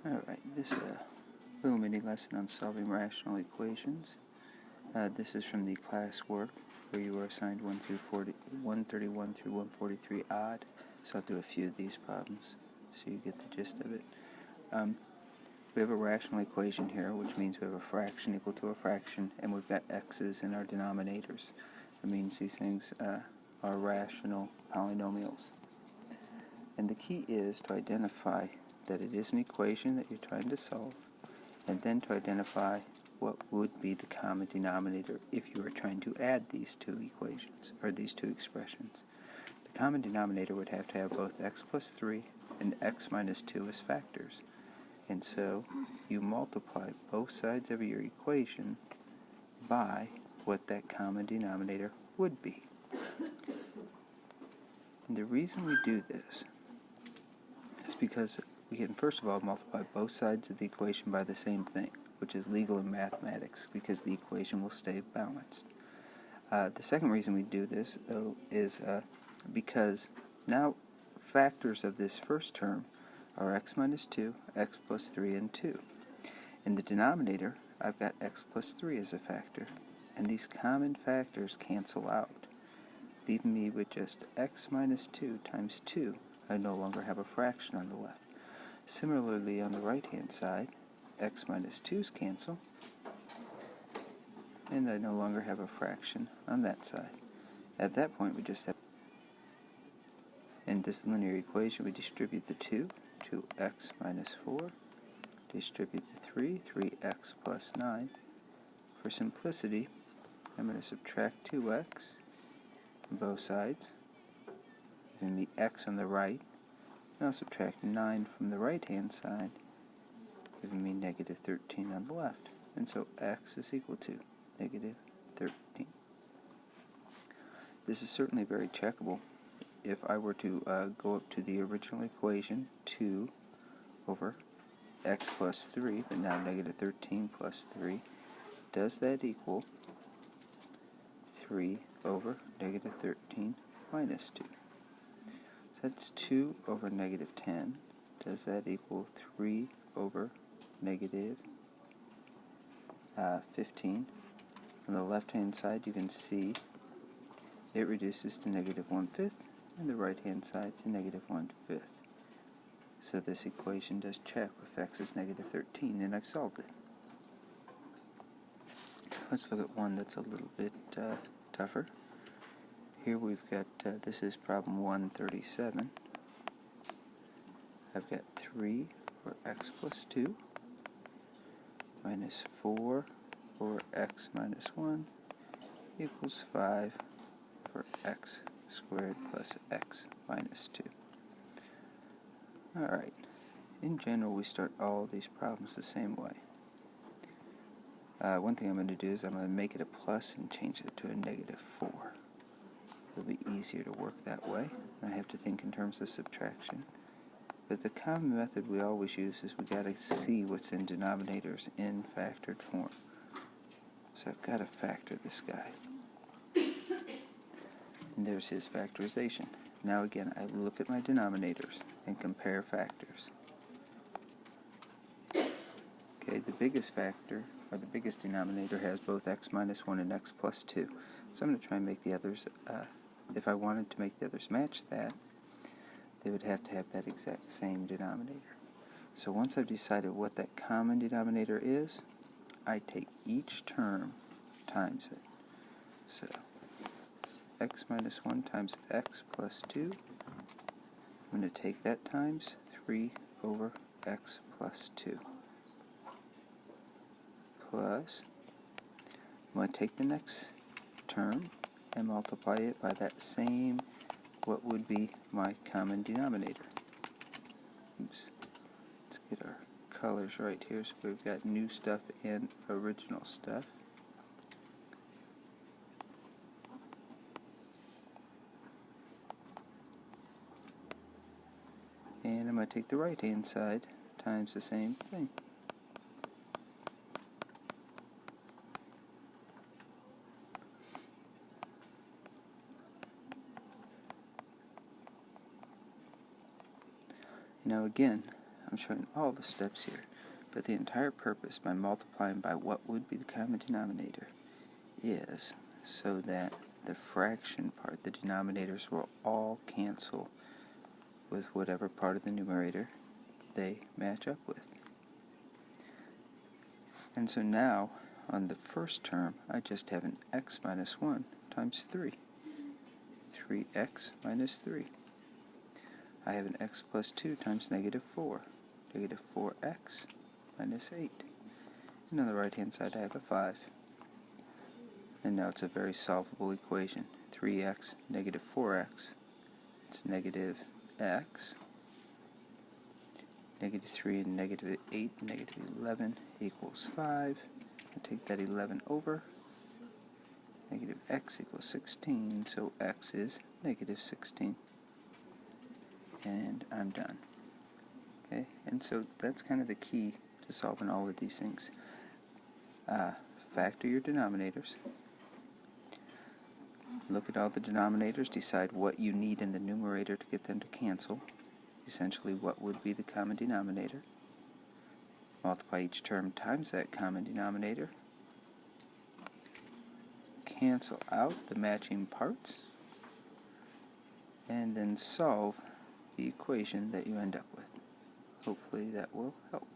Alright, this little mini lesson on solving rational equations. This is from the class work where you were assigned 131 through 143 odd. So I'll do a few of these problems so you get the gist of it. We have a rational equation here, which means we have a fraction equal to a fraction, and we've got x's in our denominators. That means these things are rational polynomials. And the key is to identify that it is an equation that you're trying to solve, and then to identify what would be the common denominator if you were trying to add these two equations, or these two expressions. The common denominator would have to have both x plus 3 and x minus 2 as factors. And so you multiply both sides of your equation by what that common denominator would be. And the reason we do this is because we can first of all multiply both sides of the equation by the same thing, which is legal in mathematics, because the equation will stay balanced. The second reason we do this, though, is because now factors of this first term are x minus 2, x plus 3, and 2. In the denominator, I've got x plus 3 as a factor, and these common factors cancel out, leaving me with just x minus 2 times 2. I no longer have a fraction on the left. Similarly, on the right-hand side, x minus 2's cancel, and I no longer have a fraction on that side. At that point, we just have, in this linear equation, we distribute the 2 to x minus 4, distribute the 3, 3x plus 9. For simplicity, I'm going to subtract 2x from both sides, giving me x on the right. And I'll subtract 9 from the right-hand side, giving me negative 13 on the left. And so x is equal to negative 13. This is certainly very checkable. If I were to go up to the original equation, 2 over x plus 3, but now negative 13 plus 3, does that equal 3 over negative 13 minus 2? So that's 2 over negative 10. Does that equal 3 over negative 15? On the left-hand side, you can see it reduces to negative 1/5, and the right-hand side to negative 1/5. So this equation does check if x is negative 13, and I've solved it. Let's look at one that's a little bit tougher. Here we've got, this is problem 137. I've got 3 over x plus 2 minus 4 over x minus 1 equals 5 over x squared plus x minus 2. Alright, in general we start all these problems the same way. One thing I'm going to do is I'm going to make it a plus and change it to a negative 4. It'll be easier to work that way. I have to think in terms of subtraction. But the common method we always use is we got to see what's in denominators in factored form. So I've got to factor this guy. And there's his factorization. Now again, I look at my denominators and compare factors. Okay, the biggest factor, or the biggest denominator, has both x minus 1 and x plus 2. So I'm going to try and make the others, if I wanted to make the others match that, they would have to have that exact same denominator. So once I've decided what that common denominator is, I take each term times it. So x minus 1 times x plus 2, I'm going to take that times 3 over x plus 2. Plus, I'm going to take the next term and multiply it by that same, what would be my common denominator. Oops. Let's get our colors right here so we've got new stuff and original stuff. And I'm going to take the right-hand side times the same thing. Now again, I'm showing all the steps here, but the entire purpose by multiplying by what would be the common denominator is so that the fraction part, the denominators will all cancel with whatever part of the numerator they match up with. And so now, on the first term, I just have an x minus 1 times 3. 3x minus 3. I have an x plus 2 times negative 4. Negative 4x minus 8. And on the right-hand side, I have a 5. And now it's a very solvable equation. 3x, negative 4x. It's negative x. Negative 3 and negative 8, negative 11 equals 5. I take that 11 over. Negative x equals 16, so x is negative 16. And I'm done. Okay, and so that's kind of the key to solving all of these things. Factor your denominators. Look at all the denominators, decide what you need in the numerator to get them to cancel. Essentially, what would be the common denominator. Multiply each term times that common denominator. Cancel out the matching parts. And then solve the equation that you end up with. Hopefully that will help.